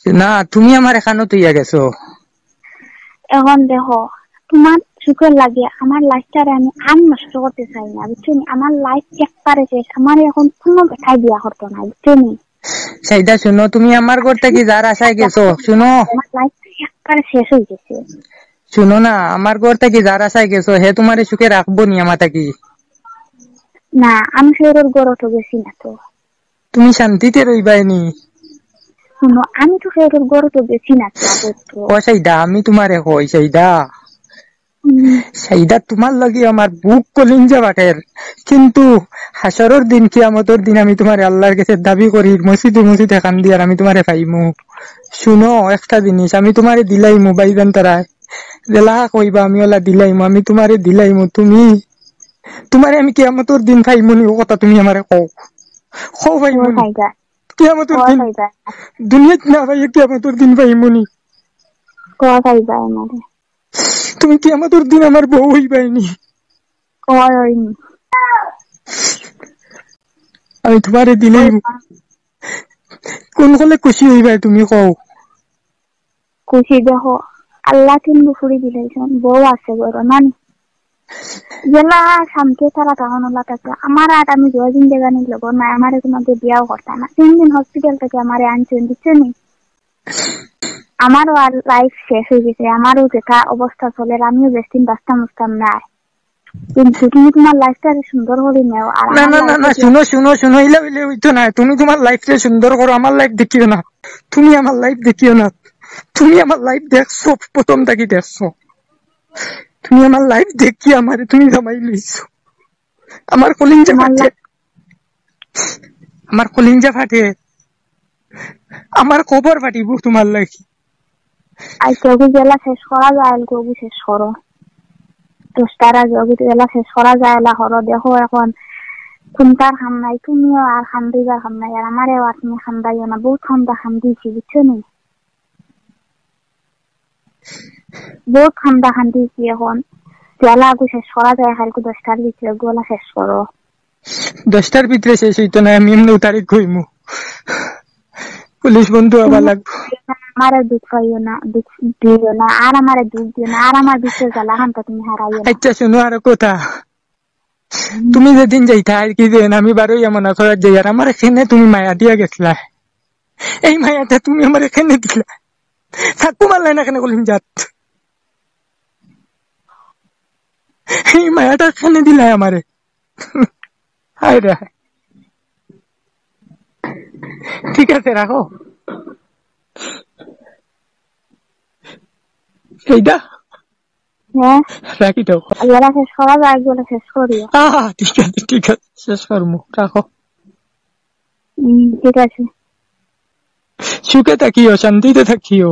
না তুমি আমার এখানে তুইয়া গেছো। এখন দেখো তোমার সুখের লাগে আমার লাইফটারে আমি নষ্ট করতে চাই না, বুঝছো? আমার লাইফ একবারে শেষ, আমার এখন কোনো ব্যথায় বিয়া করতো না, বুঝছো? সেইটা শুনো, তুমি আমার ঘর থেকে যার আশায় গেছো, শুনো আমার লাইফ একবারে শেষ হয়ে গেছে। শুনো না, আমার ঘর থেকে যার আশায় গেছো হে তোমার সুখে রাখবো নি আমার থাকি? না, আমি ফেরোর গড় তো গেছি না তো। তুমি শান্তিতে রইবাইনি। শুনো, আমি তো ফেরোর গড় তো গেছি না তো আবদ্ধ। ও সেইদা আমি তোমারে কই সেইদা, সেইদা তোমার লাগি আমার বুক কলিঞ্জা বাটের, কিন্তু হাসরের দিন কিয়ামতের দিন আমি তোমার আল্লাহর কাছে দাবি করি মসজিদে মসজিদে কান দিয়ার আমি তোমারে পাইমু। শুনো একটা জিনিস, আমি তোমারে দিলাইমু বাইবেন তারায় জেলা কইবা আমি ওলা দিলাইমু, আমি তোমারে দিলাইমু, তুমি তোমারে আমি কিয়ামতের দিন পাইমু নি? ও কথা তুমি আমারে কও, কও পাইমু নি কিয়ামতের দিন? দুনিয়াত না পাই কিয়ামতের দিন পাইমু নি? তুমি কিয়ামতের দিন আমার বউ হইবাইনি। আমি তোমারে দিলাইমু, কোন হলে খুশি হইবাই তুমি কও? খুশি দেখো আল্লাহ তিন বুফুরি দিলেছেন, বউ আছে গরো মান জেলা শান্তি তারা তখন ওলা থাকে আমার। আর আমি 2 দিন জায়গা নিল না, আমার তোমাকে বিয়াও করতাম না। 3 দিন হসপিটাল থেকে আমার আনছেন, দিচ্ছে নি। আমারও আর লাইফ শেষ হয়ে গেছে, আমারও যেটা অবস্থা চলে আমিও বেশ দিন বাঁচতাম বুঝতাম না। কিন্তু তুমি তোমার লাইফটা সুন্দর করে নেও। আর না না না না, শুনো শুনো শুনো, ইলে ইলে হইতো না। তুমি তোমার লাইফটা সুন্দর করো, আমার লাইফ দেখিও না। তুমি আমার লাইফ দেখিও না। তুমি আমার লাইফ দেখছো, প্রথম থাকি দেখছো। তুমি আমার লাইফ দেখি আমারে তুমি জামাই লইছো। আমার কলিঞ্জা ফাটে, আমার কলিঞ্জা ফাটে, আমার কবর ফাটিব তোমার লাগি। আজ যোগী জেলা শেষ করা যায়, যোগী শেষ করো। 10টার যোগী জেলা শেষ করা যায় না হলো। দেখো এখন কোনটার খাম নাই, তুমিও আর খাম দিবার খাম নাই, আর আমারও আর তুমি খাম দাইও না। বহুত খামটা খাম দিয়েছি, বুঝছো নি? বহুত খামটা খাম দিয়েছি। এখন জেলা আগু শেষ করা যায়, কালকে 10টার ভিতরে গোলা শেষ করো। 10টার ভিতরে শেষ হইতো না, আমি এমনি তারিখ কইমু। পুলিশ বন্ধু আবার লাগবো। আমারে দুঃখ পাইও না, দুঃখ দিও না, আর আমারে দুঃখ দিও না, আর আমার বিশ্বের জ্বালা খানটা তুমি হারাইও না। আচ্ছা শুনো আর কথা, তুমি যেদিন যাইতা আর কি দেন আমি বারোই এমন করার যাই, আর আমার এখানে তুমি মায়া দিয়া গেছিলা, এই মায়াটা তুমি আমার এখানে দিলা, থাকু মারলাই না কেন কলিম যাত, এই মায়াটা এখানে দিলাই আমারে। হায় রে, ঠিক আছে রাখো সেইটা, হ্যাঁ রাখি তো। জেলা শেষ করা যায়, জেলা শেষ করিও। ঠিক আছে ঠিক আছে, শেষ করবো, রাখো। ঠিক আছে। সুখে থাকিও, শান্তিতে থাকিও।